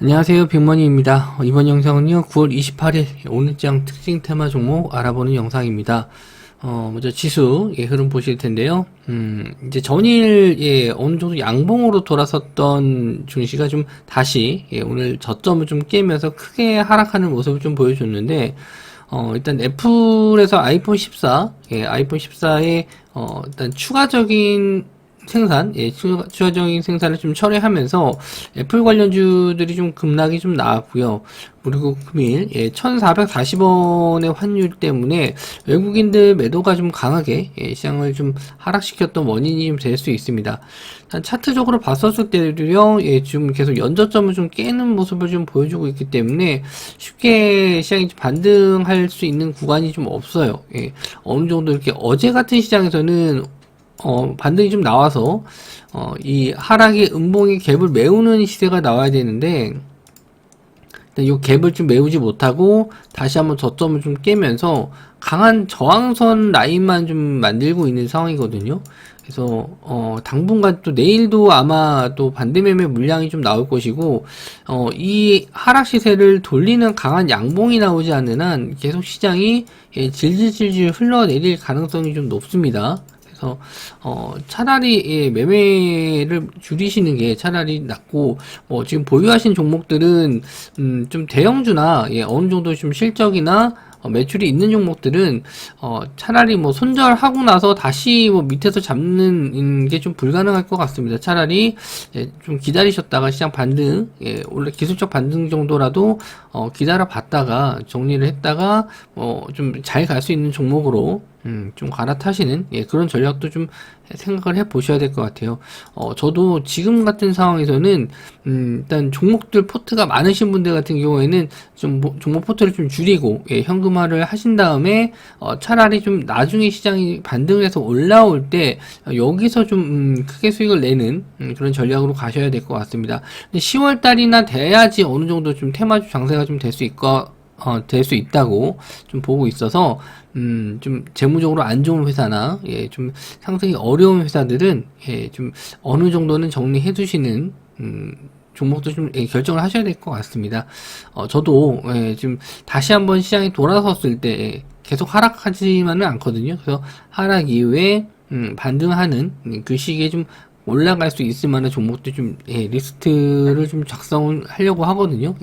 안녕하세요, 빅머니입니다. 이번 영상은요 9월 28일 오늘장 특징 테마 종목 알아보는 영상입니다. 먼저 지수 흐름 보실 텐데요. 이제 전일 어느 정도 양봉으로 돌아섰던 증시가 좀 다시 오늘 저점을 좀 깨면서 크게 하락하는 모습을 좀 보여줬는데, 일단 애플에서 아이폰 14, 아이폰 14의 일단 추가적인 생산, 추가적인 생산을 좀 철회하면서 애플 관련주들이 좀 급락이 좀 나왔고요. 그리고 금일 1440원의 환율 때문에 외국인들 매도가 좀 강하게 시장을 좀 하락시켰던 원인이 좀 될 수 있습니다. 차트적으로 봤었을 때도요, 지금 계속 연저점을 좀 깨는 모습을 좀 보여주고 있기 때문에 쉽게 시장이 반등할 수 있는 구간이 좀 없어요. 어느 정도 이렇게 어제 같은 시장에서는 반등이 좀 나와서 이 하락의 음봉의 갭을 메우는 시세가 나와야 되는데, 이 갭을 좀 메우지 못하고 다시 한번 저점을 좀 깨면서 강한 저항선 라인만 좀 만들고 있는 상황이거든요. 그래서 당분간 또 내일도 아마 또 반대 매매 물량이 좀 나올 것이고, 이 하락 시세를 돌리는 강한 양봉이 나오지 않는 한 계속 시장이 질질질질 흘러내릴 가능성이 좀 높습니다. 그래서 차라리 매매를 줄이시는 게 차라리 낫고, 지금 보유하신 종목들은 좀 대형주나 어느 정도 좀 실적이나 매출이 있는 종목들은 차라리 뭐 손절하고 나서 다시 뭐 밑에서 잡는 게 좀 불가능할 것 같습니다. 차라리 좀 기다리셨다가 시장 반등, 원래 기술적 반등 정도라도 기다려 봤다가 정리를 했다가 좀 잘 갈 수 있는 종목으로 좀 갈아타시는 그런 전략도 좀 생각을 해 보셔야 될 것 같아요. 저도 지금 같은 상황에서는 일단 종목들 포트가 많으신 분들 같은 경우에는 좀 종목 포트를 좀 줄이고 현금화를 하신 다음에 차라리 좀 나중에 시장이 반등을 해서 올라올 때 여기서 좀 크게 수익을 내는 그런 전략으로 가셔야 될 것 같습니다. 10월 달이나 돼야지 어느 정도 좀 테마주 장세가 좀 될 수 있고 될 수 있다고 좀 보고 있어서, 좀 재무적으로 안 좋은 회사나 좀 상승이 어려운 회사들은 좀 어느 정도는 정리해 두시는 종목도 좀 결정을 하셔야 될 것 같습니다. 저도 지금 다시 한번 시장이 돌아섰을 때 계속 하락하지만은 않거든요. 그래서 하락 이후에 반등하는 그 시기에 좀 올라갈 수 있을 만한 종목들 좀 리스트를 좀 작성을 하려고 하거든요.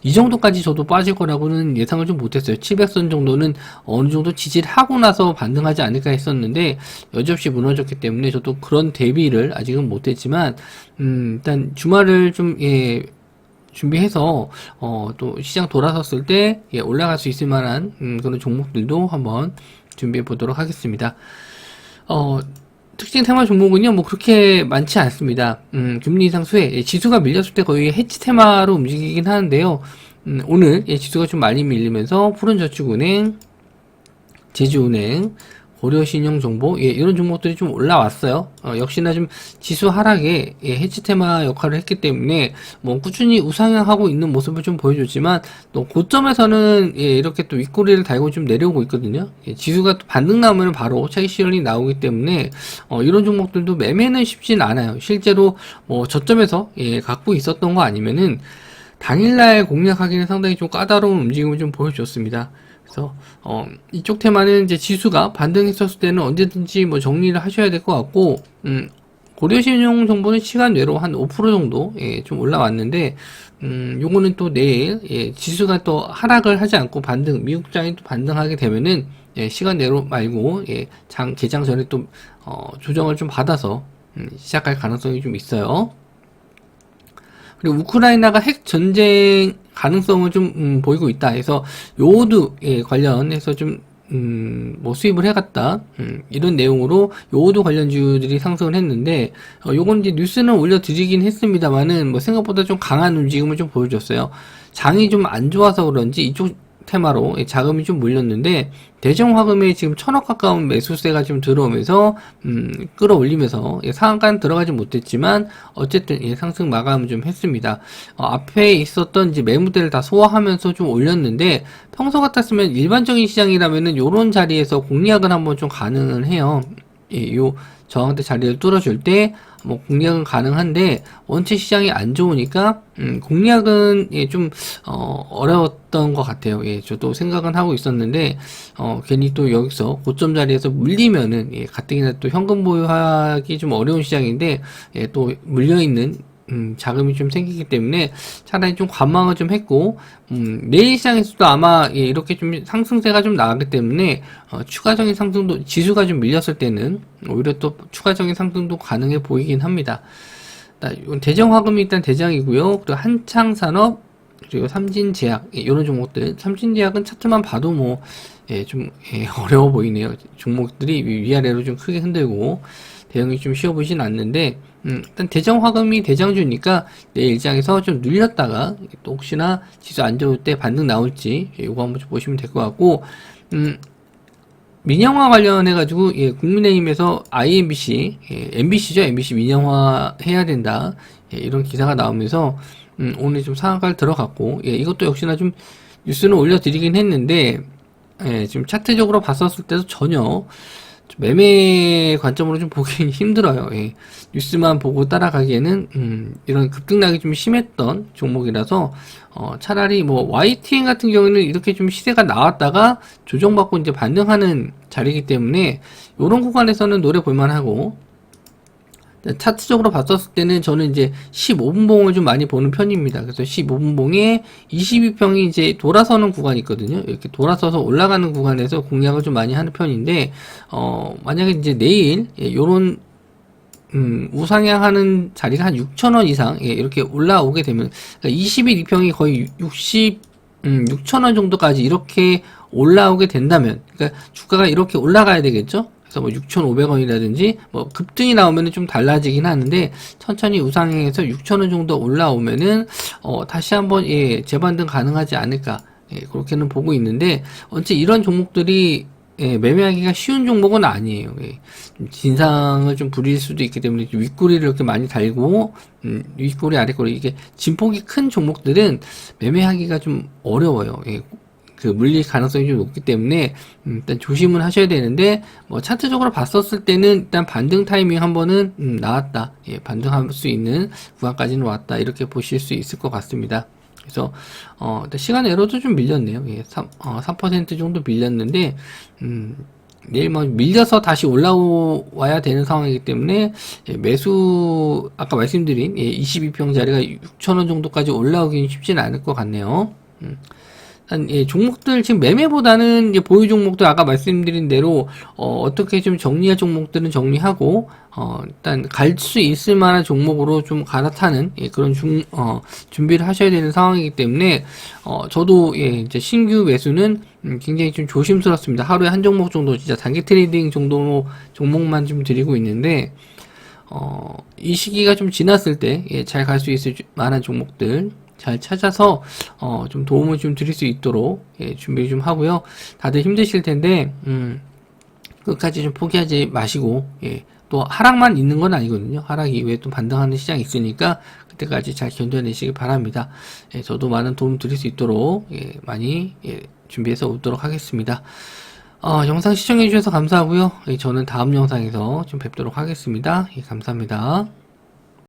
이 정도까지 저도 빠질 거라고는 예상을 좀 못했어요. 700선 정도는 어느 정도 지지를 하고 나서 반등하지 않을까 했었는데 여지없이 무너졌기 때문에 저도 그런 대비를 아직은 못했지만, 일단 주말을 좀 준비해서 또 시장 돌아섰을 때 올라갈 수 있을 만한 그런 종목들도 한번 준비해 보도록 하겠습니다. 특징 테마 종목은요, 뭐 그렇게 많지 않습니다. 금리 인상 수혜, 지수가 밀렸을 때 거의 해치 테마로 움직이긴 하는데요. 오늘 지수가 좀 많이 밀리면서 푸른저축은행, 제주은행, 고려신용정보, 이런 종목들이 좀 올라왔어요. 역시나 좀 지수 하락에 해치 테마 역할을 했기 때문에 뭐 꾸준히 우상향하고 있는 모습을 좀 보여줬지만, 또 고점에서는 이렇게 또 윗꼬리를 달고 좀 내려오고 있거든요. 지수가 또 반등 나오면 바로 차익 실현이 나오기 때문에 이런 종목들도 매매는 쉽진 않아요. 실제로 뭐 저점에서 갖고 있었던 거 아니면은 당일날 공략하기는 상당히 좀 까다로운 움직임을 좀 보여줬습니다. 그래서 이쪽 테마는 이제 지수가 반등했었을 때는 언제든지 뭐 정리를 하셔야 될 것 같고, 고려신용 정보는 시간 외로 한 5% 정도 좀 올라왔는데, 요거는 또 내일 지수가 또 하락을 하지 않고 반등, 미국장이 또 반등하게 되면은 시간 내로 말고 개장 전에 또 조정을 좀 받아서 시작할 가능성이 좀 있어요. 그리고 우크라이나가 핵 전쟁 가능성을 좀 보이고 있다 해서 요오드 관련해서 좀 뭐 수입을 해갔다, 이런 내용으로 요오드 관련주들이 상승을 했는데, 요건 이제 뉴스는 올려드리긴 했습니다만은 뭐 생각보다 좀 강한 움직임을 좀 보여줬어요. 장이 좀 안 좋아서 그런지 이쪽 테마로 자금이 좀 몰렸는데, 대정 화금에 지금 1000억 가까운 매수세가 좀 들어오면서 끌어올리면서 상한가는 들어가지 못했지만 어쨌든 상승 마감을 좀 했습니다. 앞에 있었던 이제 매물대를 다 소화하면서 좀 올렸는데, 평소 같았으면 일반적인 시장이라면은 요런 자리에서 공략을 한번 좀 가능은 해요. 요 저항대 자리를 뚫어줄 때 뭐 공략은 가능한데 원체 시장이 안 좋으니까 공략은 예, 좀 어려웠던 것 같아요. 예, 저도 생각은 하고 있었는데 괜히 또 여기서 고점 자리에서 물리면은 예, 가뜩이나 또 현금 보유하기 좀 어려운 시장인데 예, 또 물려 있는 자금이 좀 생기기 때문에 차라리 좀 관망을 좀 했고, 내일 시장에서도 아마, 예, 이렇게 좀 상승세가 좀 나가기 때문에, 추가적인 상승도, 지수가 좀 밀렸을 때는, 오히려 또 추가적인 상승도 가능해 보이긴 합니다. 이건 대정화금이 일단 대장이고요. 그리고 한창산업, 그리고 삼진제약, 예, 이런 종목들. 삼진제약은 차트만 봐도 뭐, 예, 좀, 예, 어려워 보이네요. 종목들이 위아래로 좀 크게 흔들고, 대응이 좀 쉬워 보이진 않는데, 일단 대장 화금이 대장주니까 내일 일장에서 좀 눌렸다가 또 혹시나 지수 안 좋을 때 반등 나올지 이거 한번 좀 보시면 될 것 같고, 민영화 관련해 가지고 예, 국민의힘에서 IMBC, 예, MBC죠, MBC 민영화 해야 된다, 예, 이런 기사가 나오면서 오늘 좀 상한가를 들어갔고, 예, 이것도 역시나 좀 뉴스는 올려드리긴 했는데, 예, 지금 차트적으로 봤었을 때도 전혀 매매 관점으로 좀 보기 힘들어요. 예. 뉴스만 보고 따라가기에는 이런 급등락이 좀 심했던 종목이라서 차라리 뭐 YTN 같은 경우는 이렇게 좀 시세가 나왔다가 조정받고 이제 반등하는 자리이기 때문에 이런 구간에서는 노래 볼만하고, 차트적으로 봤었을 때는 저는 이제 15분봉을 좀 많이 보는 편입니다. 그래서 15분봉에 22평이 이제 돌아서는 구간이 있거든요. 이렇게 돌아서서 올라가는 구간에서 공략을 좀 많이 하는 편인데, 만약에 이제 내일, 예, 요런, 우상향하는 자리가 한 6,000원 이상, 예, 이렇게 올라오게 되면, 그러니까 21평이 거의 6,000원 정도까지 이렇게 올라오게 된다면, 그러니까 주가가 이렇게 올라가야 되겠죠? 그래서 뭐 6,500원이라든지 뭐 급등이 나오면은 좀 달라지긴 하는데, 천천히 우상향해서 6,000원 정도 올라오면은 다시 한번 예, 재반등 가능하지 않을까, 예, 그렇게는 보고 있는데, 언제 이런 종목들이 예, 매매하기가 쉬운 종목은 아니에요. 예. 진상을 좀 부릴 수도 있기 때문에 윗꼬리를 이렇게 많이 달고, 윗꼬리 아랫꼬리, 이게 진폭이 큰 종목들은 매매하기가 좀 어려워요. 예. 그 물릴 가능성이 좀 높기 때문에 일단 조심은 하셔야 되는데, 뭐 차트적으로 봤었을 때는 일단 반등 타이밍 한 번은 나왔다, 예, 반등할 수 있는 구간까지는 왔다, 이렇게 보실 수 있을 것 같습니다. 그래서 시간 에러도 좀 밀렸네요. 예, 3% 정도 밀렸는데, 내일 뭐 밀려서 다시 올라와야 되는 상황이기 때문에, 예, 매수 아까 말씀드린, 예, 22평 자리가 6,000원 정도까지 올라오기는 쉽지는 않을 것 같네요. 예, 종목들 지금 매매보다는 이제 보유 종목들 아까 말씀드린 대로 어떻게 좀 정리할 종목들은 정리하고, 일단 갈 수 있을 만한 종목으로 좀 갈아타는, 예, 그런 준비를 하셔야 되는 상황이기 때문에 저도 예, 이제 신규 매수는 굉장히 좀 조심스럽습니다. 하루에 한 종목 정도, 진짜 단기 트레이딩 정도 종목만 좀 드리고 있는데, 이 시기가 좀 지났을 때 예, 잘 갈 수 있을 만한 종목들 잘 찾아서 좀 도움을 좀 드릴 수 있도록, 예, 준비 좀 하고요. 다들 힘드실 텐데 끝까지 좀 포기하지 마시고, 예, 또 하락만 있는 건 아니거든요. 하락 이후에 또 반등하는 시장이 있으니까 그때까지 잘 견뎌내시기 바랍니다. 예, 저도 많은 도움 드릴 수 있도록, 예, 많이, 예, 준비해서 오도록 하겠습니다. 영상 시청해 주셔서 감사하고요. 예, 저는 다음 영상에서 좀 뵙도록 하겠습니다. 예, 감사합니다.